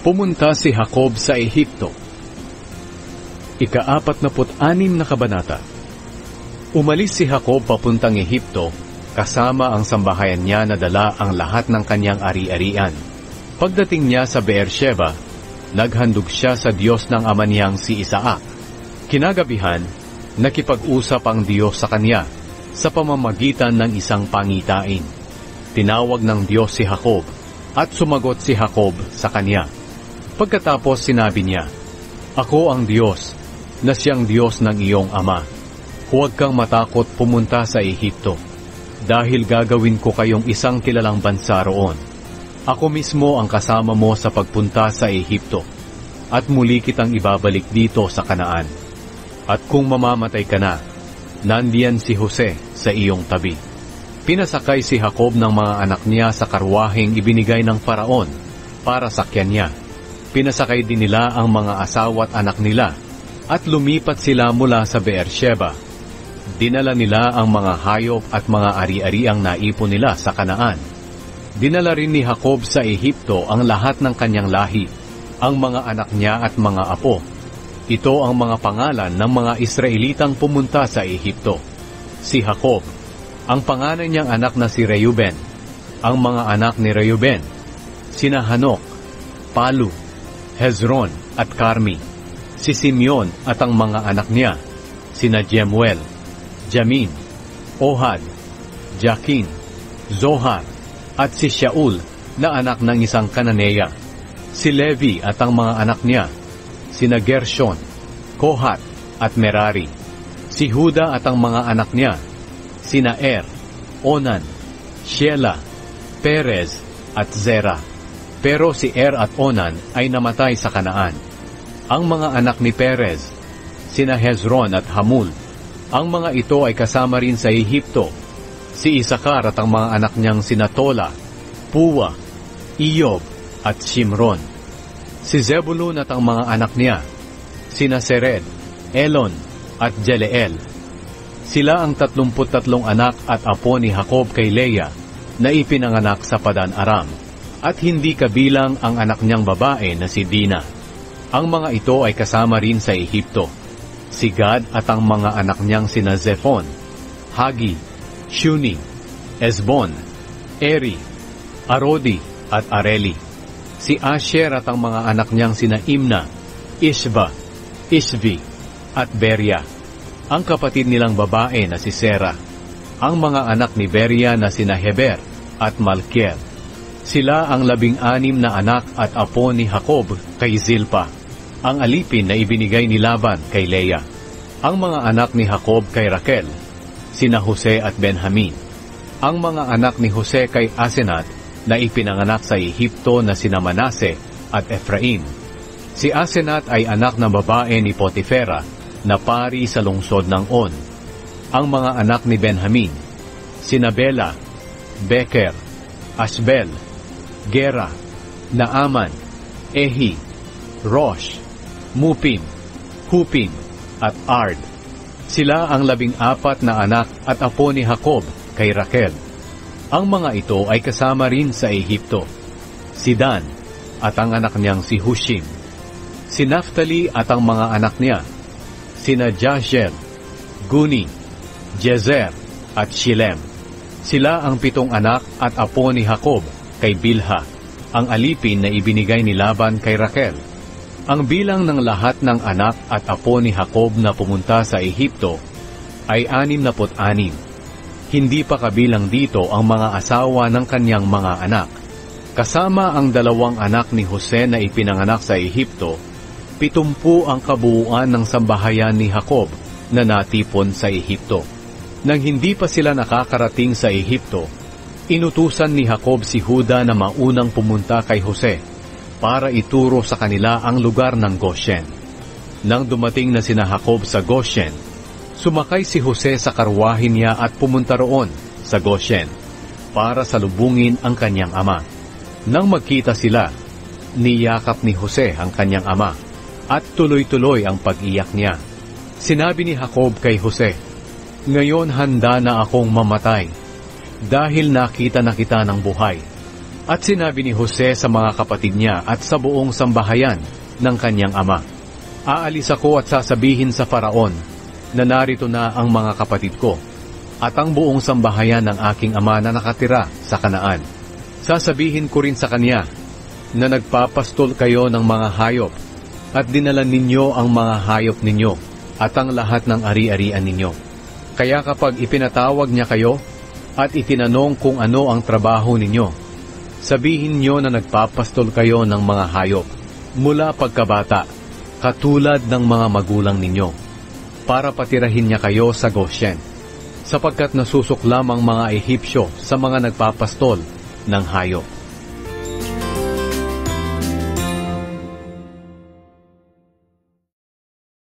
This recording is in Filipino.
Pumunta si Jacob sa Ehipto. Ika-46 na kabanata. Umalis si Jacob papuntang Ehipto, kasama ang sambahayan niya na dala ang lahat ng kanyang ari-arian. Pagdating niya sa Beersheba, naghandog siya sa Diyos ng ama niyang si Isaac. Kinagabihan, nakipag-usap ang Diyos sa kanya sa pamamagitan ng isang pangitain. Tinawag ng Diyos si Jacob at sumagot si Jacob sa kanya. Pagkatapos sinabi niya, "Ako ang Diyos, na siyang Diyos ng iyong ama. Huwag kang matakot pumunta sa Ehipto, dahil gagawin ko kayong isang kilalang bansa roon. Ako mismo ang kasama mo sa pagpunta sa Ehipto, at muli kitang ibabalik dito sa Kanaan. At kung mamamatay ka na, nandiyan si Jose sa iyong tabi." Pinasakay si Jacob ng mga anak niya sa karwaheng ibinigay ng Faraon para sakyan niya. Pinasakay din nila ang mga asawa at anak nila, at lumipat sila mula sa Beersheba. Dinala nila ang mga hayop at mga ari-ariang naipon nila sa Kanaan. Dinala rin ni Jacob sa Ehipto ang lahat ng kanyang lahi, ang mga anak niya at mga apo. Ito ang mga pangalan ng mga Israelitang pumunta sa Ehipto. Si Jacob, ang panganay niyang anak na si Reuben, ang mga anak ni Reuben, sina Hanok, Palu, Hezron at Carmi. Si Simeon at ang mga anak niya, sina Jemuel, Jamin, Ohad, Jakin, Zohar, at si Shaul na anak ng isang Kananeya. Si Levi at ang mga anak niya, sina Gershon, Kohat at Merari. Si Huda at ang mga anak niya, sina Onan, Shelah, Perez at Zerah. Pero si at Onan ay namatay sa Kanaan. Ang mga anak ni Perez, sina Hezron at Hamul. Ang mga ito ay kasama rin sa Ehipto. Si Isakar at ang mga anak niyang sina Tola, Puwa, Iyob at Shimron. Si Zebulun at ang mga anak niya, sina Sered, Elon at Jeleel. Sila ang 33 anak at apo ni Jacob kay Leah na ipinanganak sa Padan Aram, at hindi kabilang ang anak niyang babae na si Dina. Ang mga ito ay kasama rin sa Ehipto. Si Gad at ang mga anak niyang sina Zephon, Hagi, Shuni, Esbon, Eri, Arodi at Areli. Si Asher at ang mga anak niyang sina Imna, Ishba, Ishvi at Beria. Ang kapatid nilang babae na si Serah. Ang mga anak ni Beria na sina Heber at Malkiel. Sila ang 16 na anak at apo ni Jacob kay Zilpa, ang alipin na ibinigay ni Laban kay Leah. Ang mga anak ni Jacob kay Raquel, sina Jose at Benjamin. Ang mga anak ni Jose kay Asenat na ipinanganak sa Ehipto na sina Manase at Ephraim. Si Asenat ay anak ng babae ni Potifera na pari sa lungsod ng On. Ang mga anak ni Benjamin, sina Bela, Beker, Asbel, Gera, Naaman, Ehi, Rosh, Mupim, Hupim, at Ard. Sila ang 14 na anak at apo ni Jacob kay Raquel. Ang mga ito ay kasama rin sa Ehipto. Si Dan at ang anak niyang si Hushim. Si Naphtali at ang mga anak niya, sina Jasher, Guni, Jezer at Shilem. Sila ang 7 anak at apo ni Jacob kay Bilha, ang alipin na ibinigay ni Laban kay Raquel. Ang bilang ng lahat ng anak at apo ni Jacob na pumunta sa Ehipto ay 66. Hindi pa kabilang dito ang mga asawa ng kanyang mga anak. Kasama ang 2 anak ni Jose na ipinanganak sa Ehipto, 70 ang kabuuan ng sambahayan ni Jacob na natipon sa Ehipto. Nang hindi pa sila nakakarating sa Ehipto, inutusan ni Jacob si Huda na maunang pumunta kay Jose para ituro sa kanila ang lugar ng Goshen. Nang dumating na sina Jacob sa Goshen, sumakay si Jose sa karwahe niya at pumunta roon sa Goshen para salubungin ang kanyang ama. Nang magkita sila, niyakap ni Jose ang kanyang ama at tuloy-tuloy ang pag-iyak niya. Sinabi ni Jacob kay Jose, "Ngayon handa na akong mamatay, dahil nakita na kita ng buhay. At sinabi ni Jose sa mga kapatid niya at sa buong sambahayan ng kanyang ama, "Aalis ako at sasabihin sa Faraon na narito na ang mga kapatid ko at ang buong sambahayan ng aking ama na nakatira sa Kanaan. Sasabihin ko rin sa kanya na nagpapastol kayo ng mga hayop at dinala ninyo ang mga hayop ninyo at ang lahat ng ari-arian ninyo. Kaya kapag ipinatawag niya kayo at itinanong kung ano ang trabaho ninyo, sabihin niyo na nagpapastol kayo ng mga hayop mula pagkabata, katulad ng mga magulang ninyo, para patirahin niya kayo sa Goshen, sapagkat nasusuklam ang mga Ehipsyo sa mga nagpapastol ng hayop."